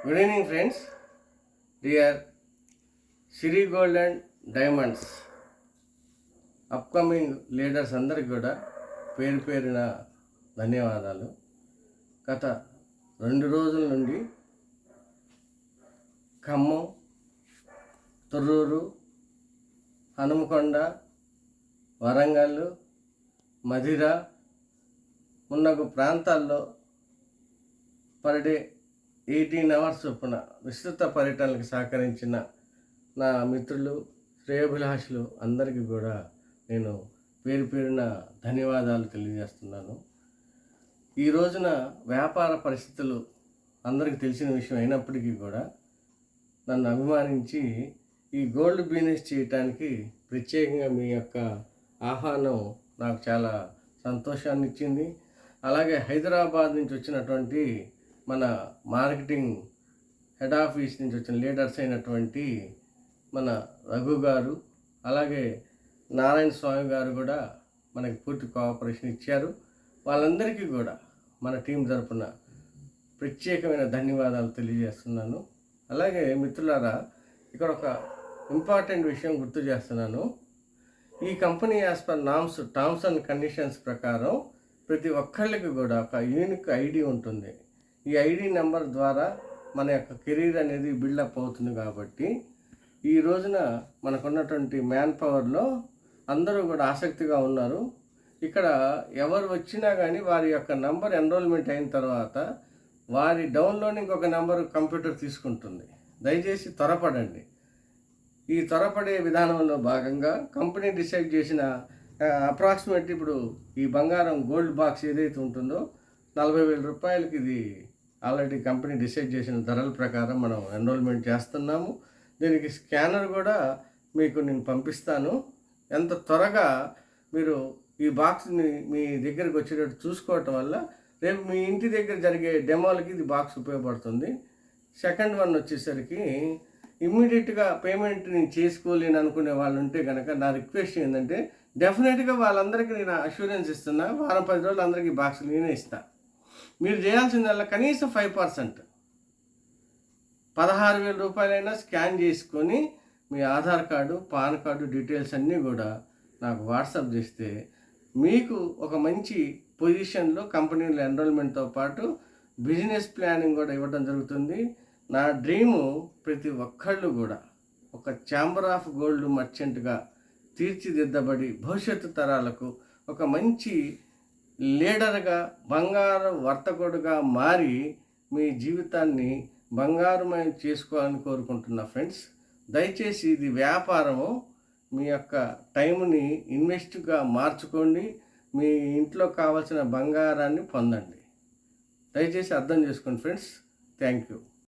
Good evening friends, dear Siri gold and diamonds upcoming leaders అందరికి కూడా పేరు పేరిన ధన్యవాదాలు. గత 2 రోజుల నుండి ఖమ్మం, తొర్రూరు, హనుమకొండ, వరంగల్, మధిర మున్నగు ప్రాంతాల్లో పర్ డే 18 అవర్స్ చొప్పున విస్తృత పర్యటనలకు సహకరించిన నా మిత్రులు, శ్రేయోభిలాషులు అందరికీ కూడా నేను పేరు పేరున ధన్యవాదాలు తెలియజేస్తున్నాను. ఈ రోజున వ్యాపార పరిస్థితులు అందరికీ తెలిసిన విషయం అయినప్పటికీ కూడా నన్ను అభిమానించి ఈ గోల్డ్ బిజినెస్ చేయటానికి ప్రత్యేకంగా మీ యొక్క ఆహ్వానం నాకు చాలా సంతోషాన్ని ఇచ్చింది. అలాగే హైదరాబాద్ నుంచి వచ్చినటువంటి మన మార్కెటింగ్ హెడ్ ఆఫీస్ నుంచి వచ్చిన లీడర్స్ అయినటువంటి మన రఘు గారు, అలాగే నారాయణ స్వామి గారు కూడా మనకి పూర్తి కోఆపరేషన్ ఇచ్చారు. వాళ్ళందరికీ కూడా మన టీం తరపున ప్రత్యేకమైన ధన్యవాదాలు తెలియజేస్తున్నాను. అలాగే మిత్రులారా, ఇక్కడ ఒక ఇంపార్టెంట్ విషయం గుర్తు చేస్తున్నాను. ఈ company as per terms and conditions ప్రకారం ప్రతి ఒక్కళ్ళకి కూడా ఒక యూనిక్ ఐడి ఉంటుంది. ఈ ఐడి నెంబర్ ద్వారా మన యొక్క కెరీర్ అనేది బిల్డప్ అవుతుంది. కాబట్టి ఈ రోజున మనకున్నటువంటి మ్యాన్ పవర్లో అందరూ కూడా ఆసక్తిగా ఉన్నారు. ఇక్కడ ఎవరు వచ్చినా కానీ వారి యొక్క నంబర్ ఎన్రోల్మెంట్ అయిన తర్వాత వారి డౌన్లోని ఇంకొక నెంబర్ కంప్యూటర్ తీసుకుంటుంది. దయచేసి త్వరపడండి. ఈ త్వరపడే విధానంలో భాగంగా కంపెనీ డిసైడ్ చేసిన అప్రాక్సిమేట్ ఇప్పుడు ఈ బంగారం గోల్డ్ బాక్స్ ఏదైతే ఉంటుందో 40,000 రూపాయలకి ఇది ఆల్రెడీ కంపెనీ డిసైడ్ చేసిన ధరల ప్రకారం మనం ఎన్రోల్మెంట్ చేస్తున్నాము. దీనికి స్కానర్ కూడా మీకు నేను పంపిస్తాను. ఎంత త్వరగా మీరు ఈ బాక్స్ని మీ దగ్గరికి వచ్చేటట్టు చూసుకోవటం వల్ల రేపు మీ ఇంటి దగ్గర జరిగే డెమోలకి ఇది బాక్స్ ఉపయోగపడుతుంది. సెకండ్ వన్ వచ్చేసరికి ఇమ్మీడియట్గా పేమెంట్ నేను చేసుకోలేను అనుకునే వాళ్ళు ఉంటే కనుక నా రిక్వెస్ట్ ఏంటంటే డెఫినెట్గా వాళ్ళందరికీ నేను అష్యూరెన్స్ ఇస్తున్నా. వారం 10 రోజులు అందరికీ బాక్స్ నేనే ఇస్తాను. మీరు చేయాల్సిందల్లా కనీసం 5% 16,000 రూపాయలైనా స్కాన్ చేసుకొని మీ Aadhaar card, PAN card details అన్నీ కూడా నాకు వాట్సాప్ చేస్తే మీకు ఒక మంచి పొజిషన్లో కంపెనీలో ఎన్రోల్మెంట్తో పాటు బిజినెస్ ప్లానింగ్ కూడా ఇవ్వడం జరుగుతుంది. నా డ్రీము ప్రతి ఒక్కళ్ళు కూడా ఒక ఛాంబర్ ఆఫ్ గోల్డ్ మర్చెంట్గా తీర్చిదిద్దబడి భవిష్యత్తు తరాలకు ఒక మంచి లీడర్గా, బంగారు వర్తకుడుగా మారి మీ జీవితాన్ని బంగారుమయం చేసుకోవాలని కోరుకుంటున్నా. ఫ్రెండ్స్, దయచేసి ఇది వ్యాపారము. మీ యొక్క టైంని ఇన్వెస్ట్గా మార్చుకోండి. మీ ఇంట్లో కావాల్సిన బంగారాన్ని పొందండి. దయచేసి అర్థం చేసుకోండి ఫ్రెండ్స్. Thank you.